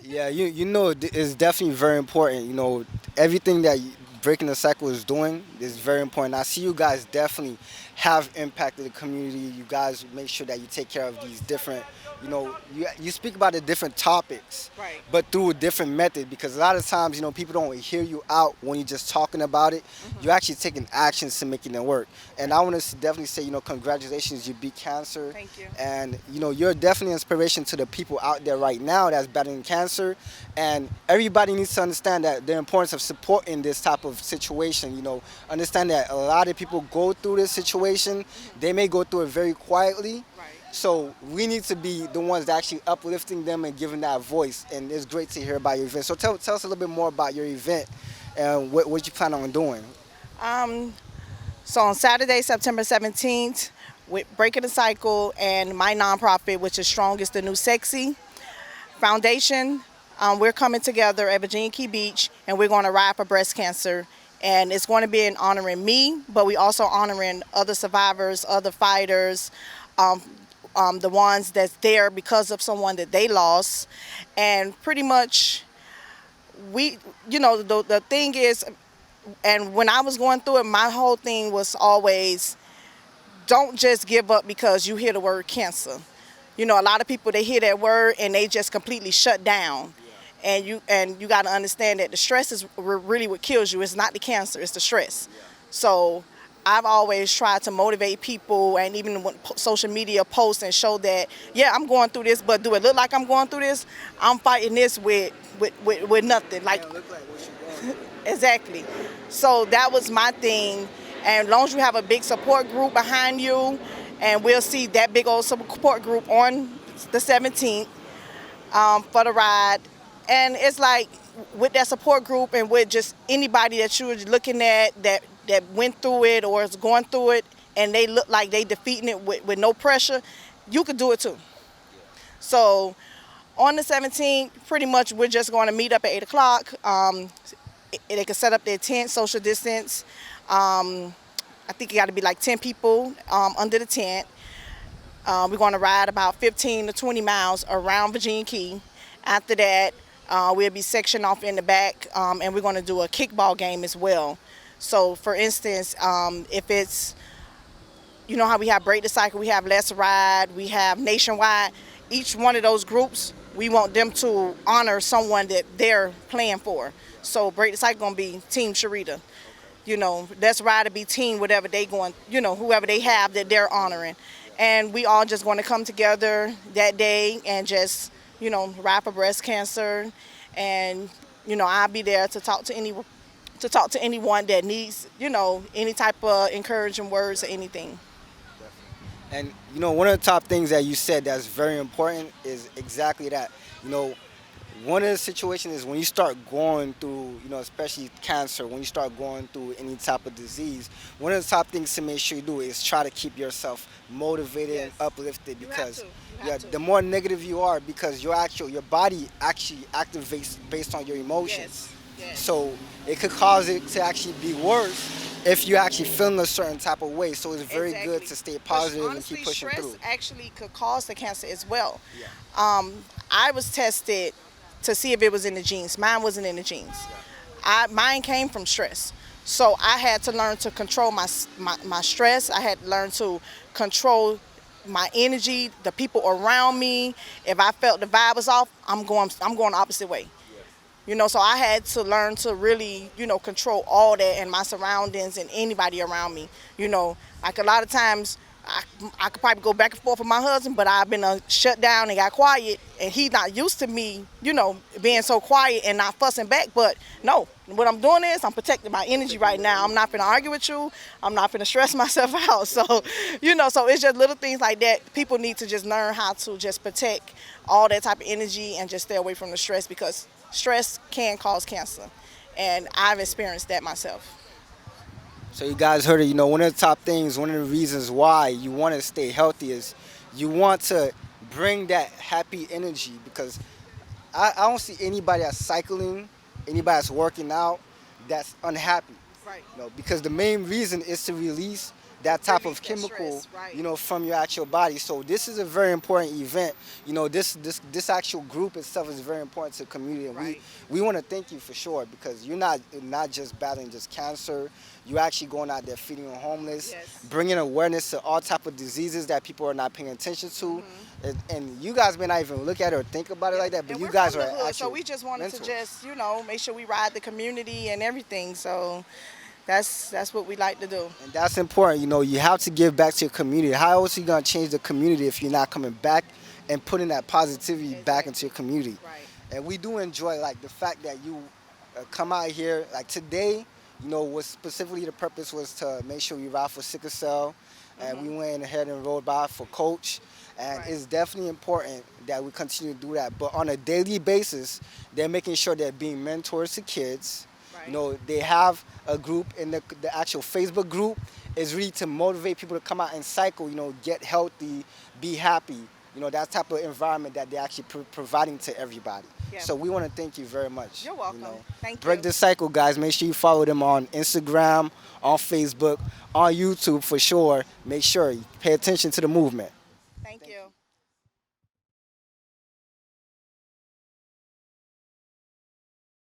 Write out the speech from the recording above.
Yeah, you know it's definitely very important. You know, everything that Breaking the Cycle is doing is very important. I see you guys definitely have impacted the community. You guys make sure that you take care of these different, you speak about the different topics, Right. but through a different method. Because a lot of times, people don't hear you out when you're just talking about it. You're Hmm. actually taking actions to making it work. And Right. I want to definitely say, congratulations, you beat cancer. Thank you. And you're definitely inspiration to the people out there right now that's battling cancer. And everybody needs to understand that the importance of supporting this type of situation. Understand that a lot of people go through this situation. Hmm. They may go through it very quietly. Right. So we need to be the ones that actually uplifting them and giving that voice. And it's great to hear about your event. So tell us a little bit more about your event and what you plan on doing. Um, so on Saturday, September 17th, with Breaking the Cycle and my nonprofit, which is Strong is the New Sexy Foundation, we're coming together at Virginia Key Beach, and we're going to ride for breast cancer. And it's going to be in honoring me, but we also honoring other survivors, other fighters, um, the ones that's there because of someone that they lost. And pretty much, the thing is, and when I was going through it, my whole thing was always don't just give up because you hear the word cancer. A lot of people, they hear that word and they just completely shut down. And you got to understand that the stress is really what kills you. It's not the cancer, it's the stress. So I've always tried to motivate people, and even when social media posts and show that, yeah, I'm going through this, but do it look like I'm going through this? I'm fighting this with nothing. Yeah, Like, it look like what you're going through. exactly. So that was my thing. And as long as you have a big support group behind you, and we'll see that big old support group on the 17th, for the ride. And it's like with that support group and with just anybody that you're looking at that went through it or is going through it, and they look like they defeating it with no pressure, you could do it too. So on the 17th, pretty much we're just going to meet up at 8 o'clock. They can set up their tent, social distance. I think it got to be like 10 people under the tent. We're going to ride about 15 to 20 miles around Virginia Key. After that, we'll be sectioned off in the back, and we're going to do a kickball game as well. So, for instance, if it's, how we have Break the Cycle, we have Let's Ride, we have Nationwide. Each one of those groups, we want them to honor someone that they're playing for. So, Break the Cycle going to be Team Sharita. Let's Ride to be team, whatever they going, whoever they have that they're honoring. And we all just going to come together that day and just, ride for breast cancer. And, I'll be there to talk to anyone that needs, any type of encouraging words or anything. And one of the top things that you said that's very important is exactly that. You know, one of the situations is when you start going through, especially cancer, when you start going through any type of disease, one of the top things to make sure you do is try to keep yourself motivated and Yes. uplifted You have to. because You yeah, have to. the more negative you are, because your body actually activates based on your emotions. Yes. Yes. So it could cause it to actually be worse if you actually feeling a certain type of way. So it's very good Exactly. to stay 'Cause positive and keep honestly, pushing stress through. actually could cause the cancer as well. Yeah. I was tested to see if it was in the genes. Mine wasn't in the genes. Mine came from stress. So I had to learn to control my stress. I had to learn to control my energy, the people around me. If I felt the vibe was off, I'm going the opposite way. So I had to learn to really, control all that and my surroundings and anybody around me. Like a lot of times I could probably go back and forth with my husband, but I've been shut down and got quiet, and he's not used to me, being so quiet and not fussing back. But no, what I'm doing is I'm protecting my energy right now. I'm not gonna argue with you. I'm not gonna stress myself out. So it's just little things like that. People need to just learn how to just protect all that type of energy and just stay away from the stress, because stress can cause cancer, and I've experienced that myself. So you guys heard it. One of the top things, one of the reasons why you want to stay healthy is you want to bring that happy energy because I don't see anybody that's cycling, anybody that's working out that's unhappy. Right. Because the main reason is to release that type Relieve of that chemical, stress, right. from your actual body. So this is a very important event. This actual group itself is very important to the community, and we Right. we want to thank you for sure, because you're not just battling just cancer. You're actually going out there feeding the homeless, Yes. bringing awareness to all type of diseases that people are not paying attention to, and you guys may not even look at it or think about it Yeah. like that, but And you we're guys from are the hood, so actual we just wanted to mentors. just, make sure we ride the community and everything. So that's what we like to do. And that's important. You have to give back to your community. How else are you gonna change the community if you're not coming back and putting that positivity back into Exactly. your community? Right. And we do enjoy like the fact that you come out here like today. Was specifically the purpose was to make sure we ride for sickle cell, and we went ahead and rode by for coach. And Right. it's definitely important that we continue to do that. But on a daily basis, they're making sure they're being mentors to kids. Right. They have a group in the actual Facebook group is really to motivate people to come out and cycle, get healthy, be happy. That type of environment that they're actually providing to everybody. Yeah. So we want to thank you very much. You're welcome. Thank Break you. the cycle, guys. Make sure you follow them on Instagram, on Facebook, on YouTube for sure. Make sure you pay attention to the movement. Thank you.